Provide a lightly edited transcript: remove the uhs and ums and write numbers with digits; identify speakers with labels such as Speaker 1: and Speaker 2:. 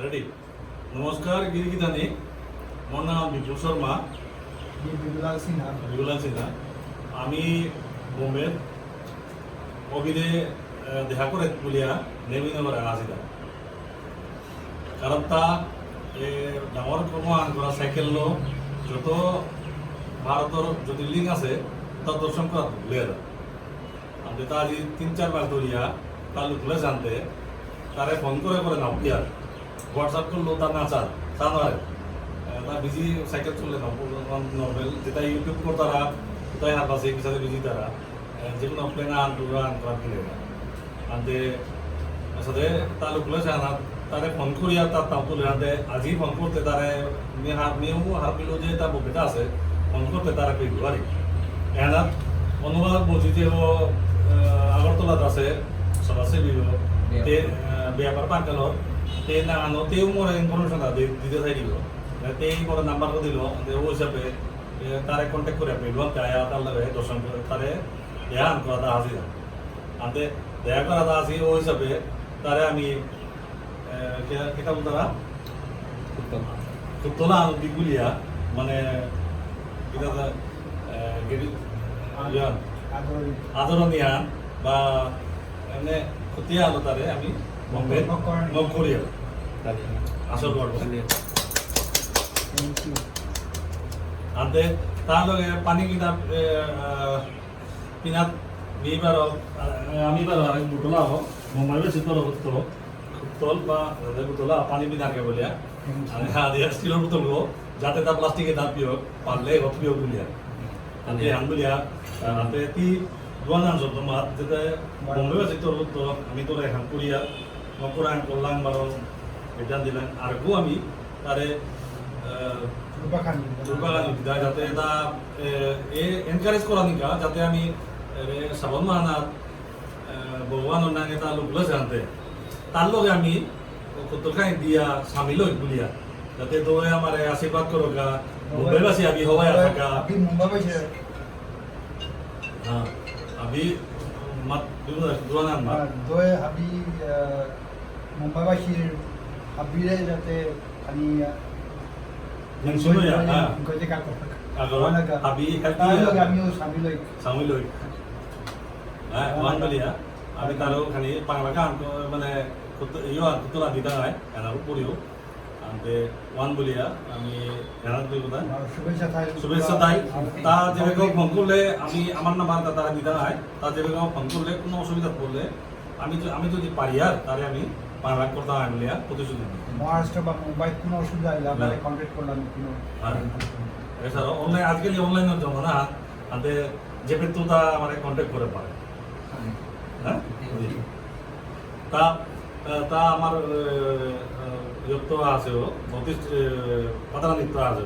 Speaker 1: ready नमस्कार गिरिगिदानी मोर नाम विपुल शर्मा বিপুলাল সিনহা আমি বোম্বের অবিদে দেখা করে বলিয়া নেমিনগর আসিলা কারণ তা ডাঙর প্রমাণ করা সাইকেল যত ভারতের যদি লিঙ্ক আছে তা দর্শন করা ভুলে আমি তা আজি 3-4 বার ধরিয়া তার লুকলে জানতে তারে ফোন করে নাও ইয়ার হোয়াটসঅ্যাপ করলো তার নাচার তা নয় তা বিজি সাইকেল চললে নর্মেল যেটা ইউটিউব করতারা কোথায় হাত আছে কিছু বিজি তারা যে কোনো প্লেন আন করা কিনে আনতে আসলে তার লুকলে জানা তারে ফোন করিয়া তার তাও তুলে আনতে আজি ফোন করতে তারে মেয়েও হার পিলো যে তার বকেটা আছে ফোন করতে তারা পেয়ে পারি এনার অনুবাদ বলছি যে ও আগরতলাত আছে সমাজে ব্যাপার পাঙ্কালর তে না আনো তেও মোর ইনফরমেশন দিতে চাই দিব তেই মোর নাম্বার দিল ও হিসাবে তারে কন্ট্যাক্ট করে পেলবাম তাই তার লাগে দর্শন করে তারে দেয়া আন করা হাসি আনতে দেয়া করা হাসি ও হিসাবে তারে আমি কিতা বলতারা কুত্তলা আনো দিগুলিয়া মানে কিতা আদরণীয়া বা এমনি খতিয়া আলো তারে আমি বম্বে মগ করিয়া আসল করবো আনতে তার লগে পানি কিনা পিনাত বিবার আমি বার বুটলা হোক মোবাইল শীতল বোতল বা বোতলা পানি বিনাকে বলিয়া স্টিলের বোতল গো যাতে তা প্লাস্টিকের দাঁত পিও পারলে পিও বলিয়া আনতে আন বলিয়া আনতে তি দোয়ান জব মাত যেতে বম্বে আছে তোর তো আমি তোর এখন করিয়া নকরান করলাম বারো এটা দিলাম আর গো আমি তারে দুর্বাখানি যাতে এটা এনকারেজ করা নিকা যাতে আমি শ্রাবণ মাহানাত ভগবানের নামে তা লোকগুলো জানতে তার লগে আমি কতখানি দিয়া সামিল হই বলিয়া যাতে দোয়ে আমার আশীর্বাদ করোগা মুম্বাইবাসী আমি হওয়াই থাকা হ্যাঁ আমি মাত দুয়ানান মাত
Speaker 2: দোয়ে আমি মুম্বাইবাসীর আবিরে যাতে আমি
Speaker 1: শুনুয়া হ্যাঁ
Speaker 2: গজে কাক
Speaker 1: আমি
Speaker 2: আমিও সামিল হই
Speaker 1: হ্যাঁ ওয়ান বলিয়া আমি তারও খালি বাংলা গান মানে ইয়ে আর কুতলা দিতা হয় এনার উপরেও আনতে ওয়ান বলিয়া আমি এনার দুই কথা শুভেচ্ছা তাই তা যেভাবে ফোন করলে আমি আমার নাম্বার তারা দিতা হয় তা যেভাবে ফোন করলে কোনো অসুবিধা পড়লে আমি যদি পারি আর তারে আমি বাংলা করতে হয় বলিয়া প্রতিশ্রুতি দিই
Speaker 2: মহারাষ্ট্র বা মুম্বাই কোনো অসুবিধা হলে আমরা কন্ট্যাক্ট করলাম কোনো
Speaker 1: এছাড়া অনলাইন আজকাল অনলাইনের জমানা আনতে যে ব্যক্তি তা আমার কন্ট্যাক্ট করে পারে হ্যাঁ তা তা আমার যত আছে নথিস্ট পাতারা নৃত্য আছে